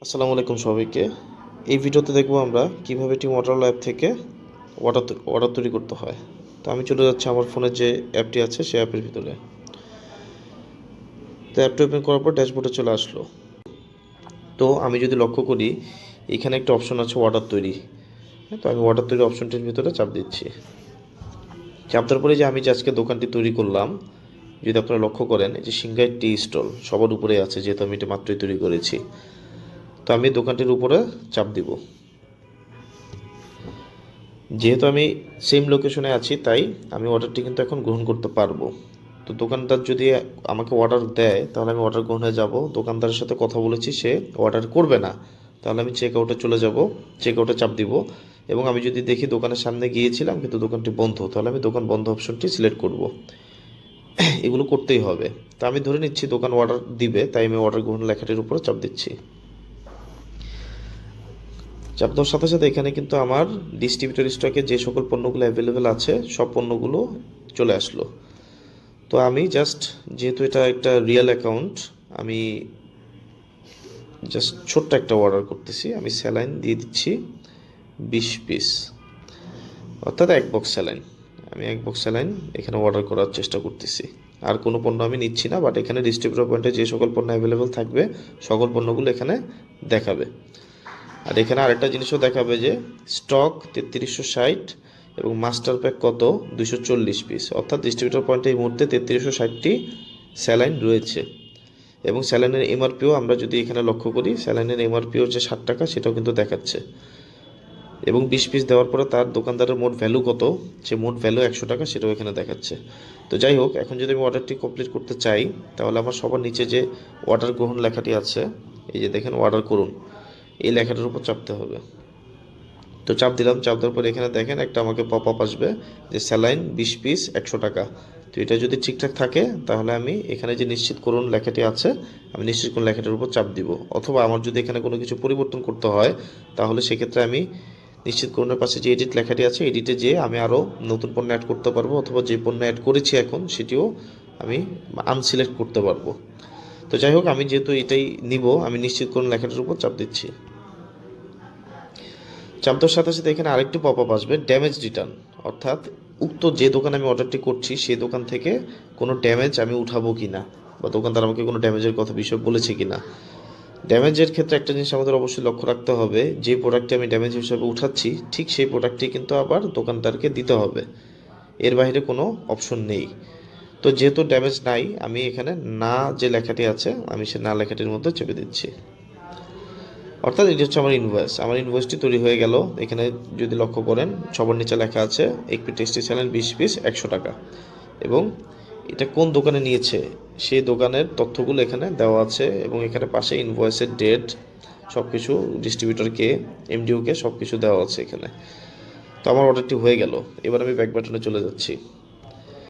আসসালামু আলাইকুম সবাইকে। এই ভিডিওতে দেখব আমরা কিভাবে টিম ওয়াটার অ্যাপ থেকে অর্ডার তৈরি করতে হয়। তো আমি চলে যাচ্ছি আমার ফোনে যে অ্যাপটি আছে সেই অ্যাপের ভিতরে। তো অ্যাপটি ওপেন করার পর ড্যাশবোর্ডে চলে আসলো। তো আমি যদি লক্ষ্য করি এখানে একটা অপশন আছে অর্ডার তৈরি। তো আমি অর্ডার তৈরি অপশনটির ভিতরে চাপ দিচ্ছি। চাপ দেওয়ার পরে যে আমি যে আজকে দোকানটি তৈরি করলাম, যদি আপনারা লক্ষ্য করেন এই যে সিংহাই টি স্টল সবার উপরে আছে, যেহেতু আমি এটা মাত্রই তৈরি করেছি। তো আমি দোকানটির উপরে চাপ দিব। যেহেতু আমি সেম লোকেশনে আছি তাই আমি অর্ডারটি কিন্তু এখন গ্রহণ করতে পারবো। তো দোকানদার যদি আমাকে অর্ডার দেয় তাহলে আমি অর্ডার গ্রহণে যাব। দোকানদারের সাথে কথা বলেছি, সে অর্ডার করবে না, তাহলে আমি চেক আউটে চলে যাব। চেক আউটে চাপ দিব এবং আমি যদি দেখি দোকানের সামনে গিয়েছিলাম কিন্তু দোকানটি বন্ধ, তাহলে আমি দোকান বন্ধ অপশনটি সিলেক্ট করব। এগুলো করতেই হবে। তো আমি ধরে নিচ্ছি দোকান অর্ডার দিবে, তাই আমি অর্ডার গ্রহণ লেখাটির উপরে চাপ দিচ্ছি। চাপ দেওয়ার সাথে সাথে এখানে কিন্তু আমার ডিস্ট্রিবিউটর স্টকে যে সকল পণ্যগুলো অ্যাভেলেবেল আছে সব পণ্যগুলো চলে আসলো। তো আমি জাস্ট, যেহেতু এটা একটা রিয়েল অ্যাকাউন্ট, আমি জাস্ট ছোট্ট একটা অর্ডার করতেছি। আমি স্যালাইন দিয়ে দিচ্ছি 20 পিস, অর্থাৎ 1 বক্স স্যালাইন। আমি 1 বক্স স্যালাইন এখানে অর্ডার করার চেষ্টা করতেছি। আর কোনো পণ্য আমি নিচ্ছি না, বাট এখানে ডিস্ট্রিবিউটর পয়েন্টে যে সকল পণ্য অ্যাভেলেবেল থাকবে সকল পণ্যগুলো এখানে দেখাবে। আর এখানে আরেকটা জিনিসও দেখাবে যে স্টক 3360 এবং মাস্টার প্যাক কত 240 পিস, অর্থাৎ ডিস্ট্রিবিউটর পয়েন্টে এই মুহূর্তে 3360টি স্যালাইন রয়েছে। এবং স্যালাইনের এমআরপিও আমরা যদি এখানে লক্ষ্য করি, স্যালাইনের এমআরপিও যে 60 টাকা সেটাও কিন্তু দেখাচ্ছে। এবং 20 পিস দেওয়ার পরে তার দোকানদারের মোট ভ্যালু কত, সে মোট ভ্যালু 100 টাকা, সেটাও এখানে দেখাচ্ছে। তো যাই হোক, এখন যদি আমি অর্ডারটি কমপ্লিট করতে চাই তাহলে আমার সবার নিচে যে অর্ডার গ্রহণ লেখাটি আছে, এই যে দেখেন অর্ডার করুন, এই লেখাটার উপর চাপতে হবে। তো চাপ দিলাম। চাপ দেওয়ার পরে এখানে দেখেন একটা আমাকে পপ আপ আসবে যে স্যালাইন 20 পিস 100 টাকা। তো এটা যদি ঠিকঠাক থাকে তাহলে আমি এখানে যে নিশ্চিত করুন লেখাটি আছে, আমি নিশ্চিত করুন লেখাটির উপর চাপ দিব। অথবা আমার যদি এখানে কোনো কিছু পরিবর্তন করতে হয় তাহলে সেক্ষেত্রে আমি নিশ্চিত করুনের পাশে যে এডিট লেখাটি আছে, এডিটে যেয়ে আমি আরও নতুন পণ্য অ্যাড করতে পারবো, অথবা যে পণ্য অ্যাড করেছি এখন সেটিও আমি আনসিলেক্ট করতে পারবো। তো যাই হোক, আমি যেহেতু এটাই নিব, আমি নিশ্চিত করুন লেখাটির উপর চাপ দিচ্ছি। চাপ দেওয়ার সাথে সাথে এখানে আরেকটি পপ আপ আসবে ড্যামেজ রিটার্ন, অর্থাৎ উক্ত যে দোকানে আমি অর্ডারটি করছি সেই দোকান থেকে কোনো ড্যামেজ আমি উঠাবো কি না, বা দোকানদার আমাকে কোনো ড্যামেজের কথা বিষয় বলেছে কি না। ড্যামেজের ক্ষেত্রে একটা জিনিস আমাদের অবশ্যই লক্ষ্য রাখতে হবে, যে প্রোডাক্টটি আমি ড্যামেজ হিসেবে উঠাচ্ছি ঠিক সেই প্রোডাক্টটি কিন্তু আবার দোকানদারকে দিতে হবে, এর বাইরে কোনো অপশন নেই। তো যেহেতু ড্যামেজ নাই, আমি এখানে না যে লেখাটি আছে আমি সে না লেখাটির মধ্যে চেপে দিচ্ছি। অর্থাৎ এটি হচ্ছে আমার ইনভয়েস। আমার ইনভয়েসটি তৈরি হয়ে গেল। এখানে যদি লক্ষ্য করেন সবার নিচে লেখা আছে একটি টেস্টি স্যালাইন 20 পিস 100 টাকা, এবং এটা কোন দোকানে নিয়েছে সেই দোকানের তথ্যগুলো এখানে দেওয়া আছে, এবং এখানে পাশে ইনভয়েসের ডেট সব কিছু, ডিস্ট্রিবিউটরকে, এমডিওকে সব কিছু দেওয়া আছে এখানে। তো আমার অর্ডারটি হয়ে গেল। এবার আমি ব্যাক বাটনে চলে যাচ্ছি।